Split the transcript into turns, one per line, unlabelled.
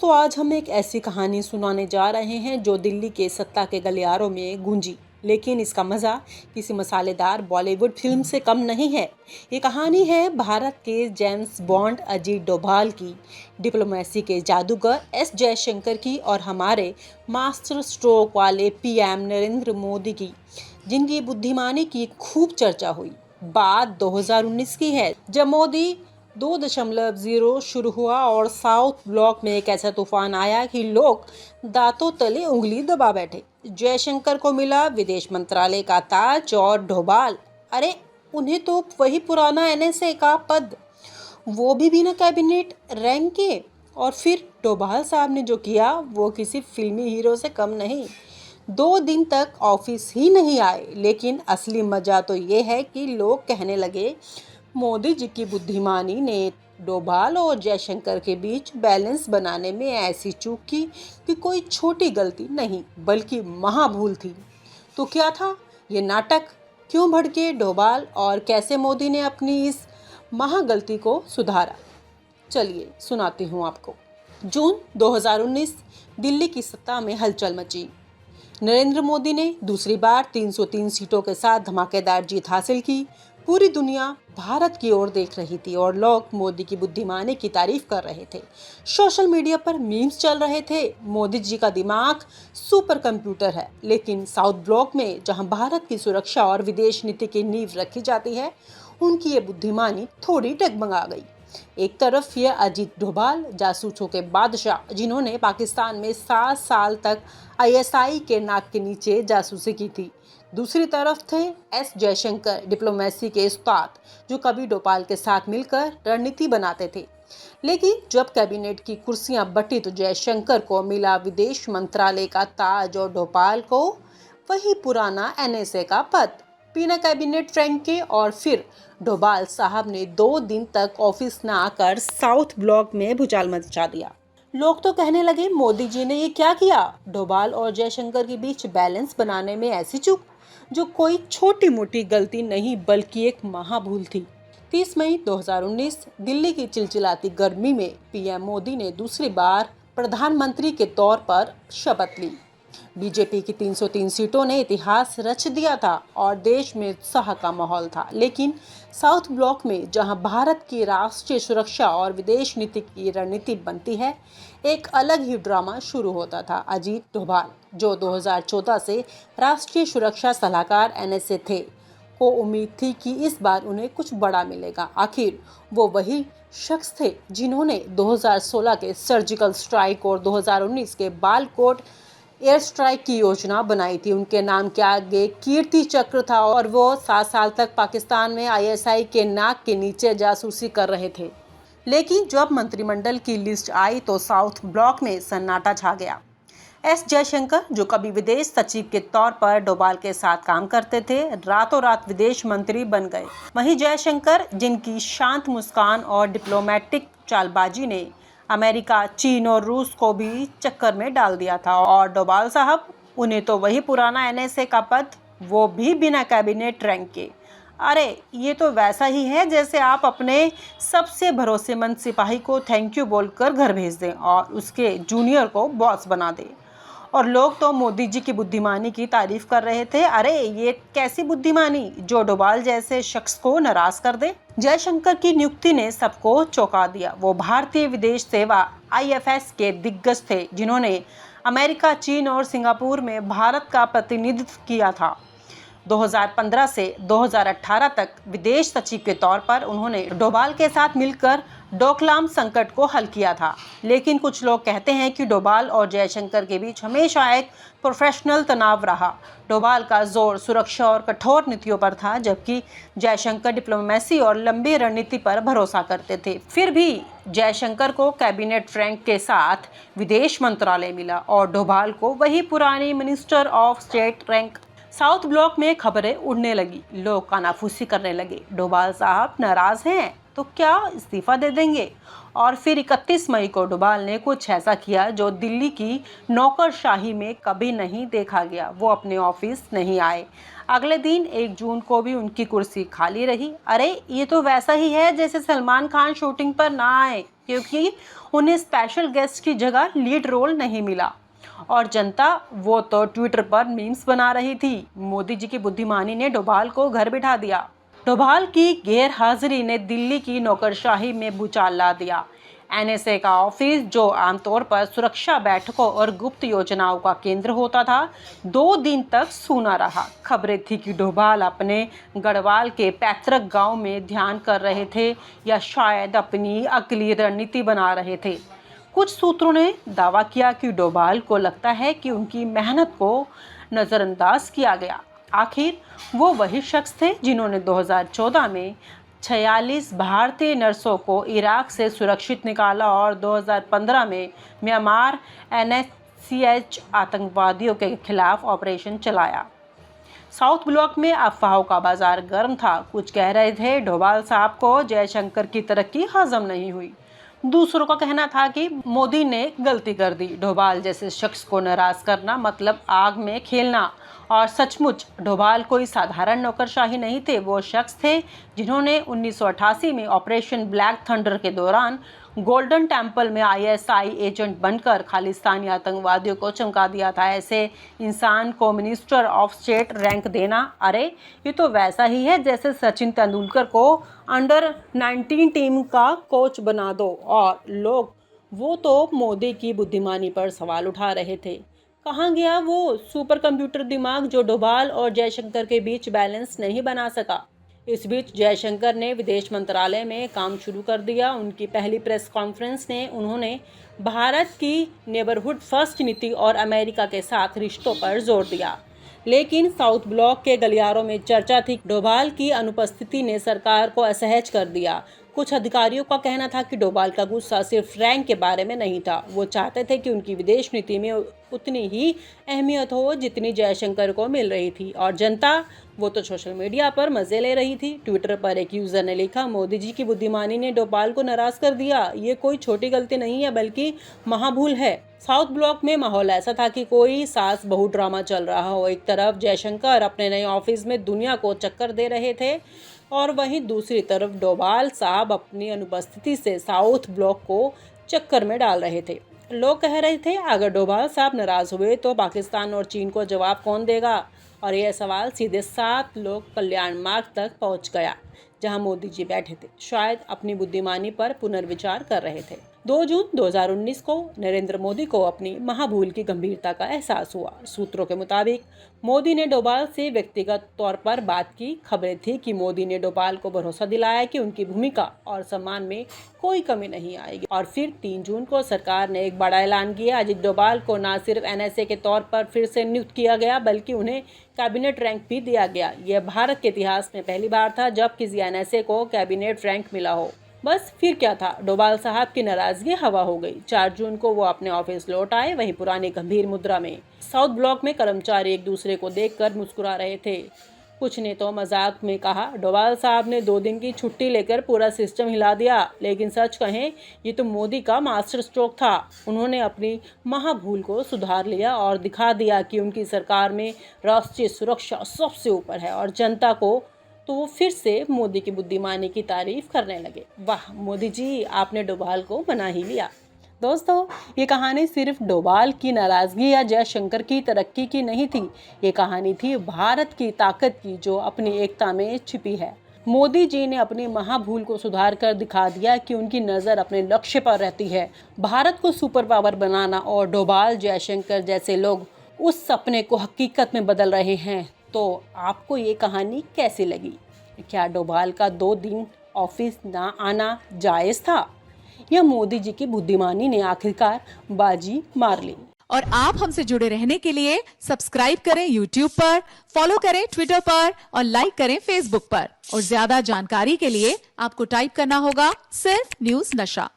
दोस्तों, आज हम एक ऐसी कहानी सुनाने जा रहे हैं जो दिल्ली के सत्ता के गलियारों में गूंजी, लेकिन इसका मज़ा किसी मसालेदार बॉलीवुड फिल्म से कम नहीं है। ये कहानी है भारत के जेम्स बॉन्ड अजीत डोभाल की, डिप्लोमेसी के जादूगर एस जयशंकर की और हमारे मास्टर स्ट्रोक वाले पीएम नरेंद्र मोदी की, जिनकी बुद्धिमानी की खूब चर्चा हुई। बात 2019 की है, जब मोदी 2.0 शुरू हुआ और साउथ ब्लॉक में एक ऐसा तूफान आया कि लोग दांतों तले उंगली दबा बैठे। जयशंकर को मिला विदेश मंत्रालय का ताज और डोभाल, अरे उन्हें तो वही पुराना एनएसए का पद, वो भी बिना कैबिनेट रैंक के। और फिर डोभाल साहब ने जो किया वो किसी फिल्मी हीरो से कम नहीं। 2 दिन तक ऑफिस ही नहीं आए, लेकिन असली मजा तो ये है कि लोग कहने लगे मोदी जी की बुद्धिमानी ने डोभाल और जयशंकर के बीच बैलेंस बनाने में ऐसी चूक की कि कोई छोटी गलती नहीं बल्कि महाभूल थी। तो क्या था ये नाटक, क्यों भड़के डोभाल और कैसे मोदी ने अपनी इस महागलती को सुधारा? चलिए सुनाती हूँ आपको। जून 2019, दिल्ली की सत्ता में हलचल मची। नरेंद्र मोदी ने दूसरी बार 303 सीटों के साथ धमाकेदार जीत हासिल की। पूरी दुनिया भारत की ओर देख रही थी और लोग मोदी की बुद्धिमानी की तारीफ कर रहे थे। सोशल मीडिया पर मीम्स चल रहे थे, मोदी जी का दिमाग सुपर कंप्यूटर है। लेकिन साउथ ब्लॉक में, जहां भारत की सुरक्षा और विदेश नीति की नींव रखी जाती है, उनकी ये बुद्धिमानी थोड़ी डगमगा गई। एक तरफ ये अजीत डोभाल, जासूसों के बादशाह, जिन्होंने पाकिस्तान में 7 साल तक आईएसआई के नाक के नीचे जासूसी की थी। दूसरी तरफ थे एस जयशंकर, डिप्लोमेसी के उस्ताद, जो कभी डोभाल के साथ मिलकर रणनीति बनाते थे। लेकिन जब कैबिनेट की कुर्सियां बटी तो जयशंकर को मिला विदेश मंत्रालय का ताज और डोभाल को वही पुराना एनएसए का पद, बिना कैबिनेट रैंक के। और फिर डोभाल साहब ने 2 दिन तक ऑफिस न आकर साउथ ब्लॉक में भूचाल मचा दिया। लोग तो कहने लगे मोदी जी ने ये क्या किया? डोभाल और जयशंकर के बीच बैलेंस बनाने में ऐसी चूक जो कोई छोटी मोटी गलती नहीं बल्कि एक महाभूल थी। 30 मई 2019, दिल्ली की चिलचिलाती गर्मी में पीएम मोदी ने दूसरी बार प्रधानमंत्री के तौर पर शपथ ली। बीजेपी की 303 सीटों ने इतिहास रच दिया था और देश में उत्साह का माहौल था। लेकिन साउथ ब्लॉक में, जहां भारत की राष्ट्रीय सुरक्षा और विदेश नीति की रणनीति बनती है, एक अलग ही ड्रामा शुरू होता था। अजीत डोभाल, जो 2014 से राष्ट्रीय सुरक्षा सलाहकार एनएसए थे, को उम्मीद थी कि इस बार उन्हें कुछ बड़ा मिलेगा। आखिर वो वही शख्स थे जिन्होंने 2016 के सर्जिकल स्ट्राइक और 2019 के बालाकोट एयर स्ट्राइक की योजना बनाई थी। उनके नाम के आगे कीर्ति चक्र था और वो 7 साल तक पाकिस्तान में आईएसआई के नाक के नीचे जासूसी कर रहे थे। लेकिन जब मंत्रिमंडल की लिस्ट आई तो साउथ ब्लॉक में सन्नाटा छा गया। एस जयशंकर, जो कभी विदेश सचिव के तौर पर डोभाल के साथ काम करते थे, रातों रात विदेश मंत्री बन गए। वहीं जयशंकर, जिनकी शांत मुस्कान और डिप्लोमेटिक चालबाजी ने अमेरिका, चीन और रूस को भी चक्कर में डाल दिया था। और डोभाल साहब, उन्हें तो वही पुराना एनएसए का पद, वो भी बिना कैबिनेट रैंक के। अरे ये तो वैसा ही है जैसे आप अपने सबसे भरोसेमंद सिपाही को थैंक यू बोलकर घर भेज दें और उसके जूनियर को बॉस बना दें। और लोग तो मोदी जी की बुद्धिमानी की तारीफ कर रहे थे। अरे ये कैसी बुद्धिमानी जो डोभाल जैसे शख्स को नाराज कर दे। जयशंकर की नियुक्ति ने सबको चौंका दिया। वो भारतीय विदेश सेवा आईएफएस के दिग्गज थे, जिन्होंने अमेरिका, चीन और सिंगापुर में भारत का प्रतिनिधित्व किया था। 2015 से 2018 तक विदेश सचिव के तौर पर उन्होंने डोभाल के साथ मिलकर डोकलाम संकट को हल किया था। लेकिन कुछ लोग कहते हैं कि डोभाल और जयशंकर के बीच हमेशा एक प्रोफेशनल तनाव रहा। डोभाल का जोर सुरक्षा और कठोर नीतियों पर था, जबकि जयशंकर डिप्लोमेसी और लंबी रणनीति पर भरोसा करते थे। फिर भी जयशंकर को कैबिनेट रैंक के साथ विदेश मंत्रालय मिला और डोभाल को वही पुरानी minister of state rank. South block में खबरें उड़ने लगी, लोग कानाफूसी करने लगे। डोभाल साहब नाराज हैं तो क्या इस्तीफा दे देंगे? और फिर 31 मई को डोभाल ने कुछ ऐसा किया जो दिल्ली की नौकरशाही में कभी नहीं देखा गया। वो अपने ऑफिस नहीं आए। अगले दिन 1 जून को भी उनकी कुर्सी खाली रही। अरे ये तो वैसा ही है जैसे सलमान खान शूटिंग पर ना आए। क्योंकि उन्हें स्पेशल गेस्ट की जगह लीड रोल नहीं मिला। और जनता वो तो ट्विटर पर मीम्स बना रही थी। मोदी जी की बुद्धिमानी ने डोभाल को घर बिठा दिया। डोभाल की गैर हाजिरी ने दिल्ली की नौकरशाही में भूचाल ला दिया। एनएसए का ऑफिस, जो आमतौर पर सुरक्षा बैठकों और गुप्त योजनाओं का केंद्र होता था, 2 दिन तक सूना रहा। खबरें थी कि डोभाल अपने गढ़वाल के पैतृक गांव में ध्यान कर रहे थे या शायद अपनी अगली रणनीति बना रहे थे। कुछ सूत्रों ने दावा किया कि डोभाल को लगता है कि उनकी मेहनत को नज़रअंदाज किया गया। आखिर वो वही शख्स थे जिन्होंने 2014 में 46 भारतीय नर्सों को इराक से सुरक्षित निकाला और 2015 में म्यांमार NSCH आतंकवादियों के खिलाफ ऑपरेशन चलाया। साउथ ब्लॉक में अफवाहों का बाजार गर्म था। कुछ कह रहे थे डोभाल साहब को जयशंकर की तरक्की हजम नहीं हुई। दूसरों का कहना था कि मोदी ने गलती कर दी। डोभाल जैसे शख्स को नाराज करना मतलब आग में खेलना। और सचमुच डोभाल कोई साधारण नौकरशाही नहीं थे। वो शख्स थे जिन्होंने 1988 में ऑपरेशन ब्लैक थंडर के दौरान गोल्डन टेम्पल में ISI एजेंट बनकर खालिस्तानी आतंकवादियों को चमका दिया था। ऐसे इंसान को मिनिस्टर ऑफ स्टेट रैंक देना, अरे ये तो वैसा ही है जैसे सचिन तेंदुलकर को अंडर 19 टीम का कोच बना दो। और लोग वो तो मोदी की बुद्धिमानी पर सवाल उठा रहे थे। कहाँ गया वो सुपर कंप्यूटर दिमाग जो डोभाल और जयशंकर के बीच बैलेंस नहीं बना सका। इस बीच जयशंकर ने विदेश मंत्रालय में काम शुरू कर दिया। उनकी पहली प्रेस कॉन्फ्रेंस ने उन्होंने भारत की नेबरहुड फर्स्ट नीति और अमेरिका के साथ रिश्तों पर जोर दिया। लेकिन साउथ ब्लॉक के गलियारों में चर्चा थी। डोभाल की अनुपस्थिति ने सरकार को असहज कर दिया। कुछ अधिकारियों का कहना था कि डोभाल का गुस्सा सिर्फ रैंक के बारे में नहीं था। वो चाहते थे कि उनकी विदेश नीति में उतनी ही अहमियत हो जितनी जयशंकर को मिल रही थी। और जनता वो तो सोशल मीडिया पर मजे ले रही थी। ट्विटर पर एक यूजर ने लिखा, मोदी जी की बुद्धिमानी ने डोभाल को नाराज कर दिया। ये कोई छोटी गलती नहीं है बल्कि महाभूल है। साउथ ब्लॉक में माहौल ऐसा था कि कोई सास बहू ड्रामा चल रहा हो। एक तरफ जयशंकर अपने नए ऑफिस में दुनिया को चक्कर दे रहे थे और वहीं दूसरी तरफ डोभाल साहब अपनी अनुपस्थिति से साउथ ब्लॉक को चक्कर में डाल रहे थे। लोग कह रहे थे अगर डोभाल साहब नाराज हुए तो पाकिस्तान और चीन को जवाब कौन देगा। और यह सवाल सीधे 7 लोक कल्याण मार्ग तक पहुंच गया जहां मोदी जी बैठे थे, शायद अपनी बुद्धिमानी पर पुनर्विचार कर रहे थे। 2 जून 2019 को नरेंद्र मोदी को अपनी महाभूल की गंभीरता का एहसास हुआ। सूत्रों के मुताबिक मोदी ने डोभाल से व्यक्तिगत तौर पर बात की। खबरें थी कि मोदी ने डोभाल को भरोसा दिलाया कि उनकी भूमिका और सम्मान में कोई कमी नहीं आएगी। और फिर 3 जून को सरकार ने एक बड़ा ऐलान किया। अजित डोभाल को न सिर्फ NSA के तौर पर फिर से नियुक्त किया गया बल्कि उन्हें कैबिनेट रैंक भी दिया गया। यह भारत के इतिहास में पहली बार था जब किसी NSA को कैबिनेट रैंक मिला हो। बस फिर क्या था, डोभाल साहब की नाराजगी हवा हो गई। 4 जून को वो अपने ऑफिस लौट आए, वहीं पुरानी गंभीर मुद्रा में। साउथ ब्लॉक में कर्मचारी एक दूसरे को देखकर मुस्कुरा रहे थे। कुछ ने तो मजाक में कहा, डोभाल साहब ने 2 दिन की छुट्टी लेकर पूरा सिस्टम हिला दिया। लेकिन सच कहें, ये तो मोदी का मास्टर स्ट्रोक था। उन्होंने अपनी महाभूल को सुधार लिया और दिखा दिया कि उनकी सरकार में राष्ट्रीय सुरक्षा सबसे ऊपर है। और जनता को तो वो फिर से मोदी की बुद्धिमानी की तारीफ करने लगे। वाह मोदी जी, आपने डोभाल को मना ही लिया। दोस्तों, ये कहानी सिर्फ डोभाल की नाराजगी या जयशंकर की तरक्की की नहीं थी। ये कहानी थी भारत की ताकत की जो अपनी एकता में छिपी है। मोदी जी ने अपनी महाभूल को सुधार कर दिखा दिया कि उनकी नज़र अपने लक्ष्य पर रहती है, भारत को सुपर पावर बनाना। और डोभाल, जयशंकर जैसे लोग उस सपने को हकीकत में बदल रहे हैं। तो आपको ये कहानी कैसी लगी? क्या डोभाल का 2 दिन ऑफिस ना आना जायज़ था या मोदी जी की बुद्धिमानी ने आखिरकार बाजी मार ली?
और आप हमसे जुड़े रहने के लिए सब्सक्राइब करें YouTube पर, फॉलो करें Twitter पर और लाइक करें Facebook पर। और ज्यादा जानकारी के लिए आपको टाइप करना होगा सिर्फ न्यूज़ नशा।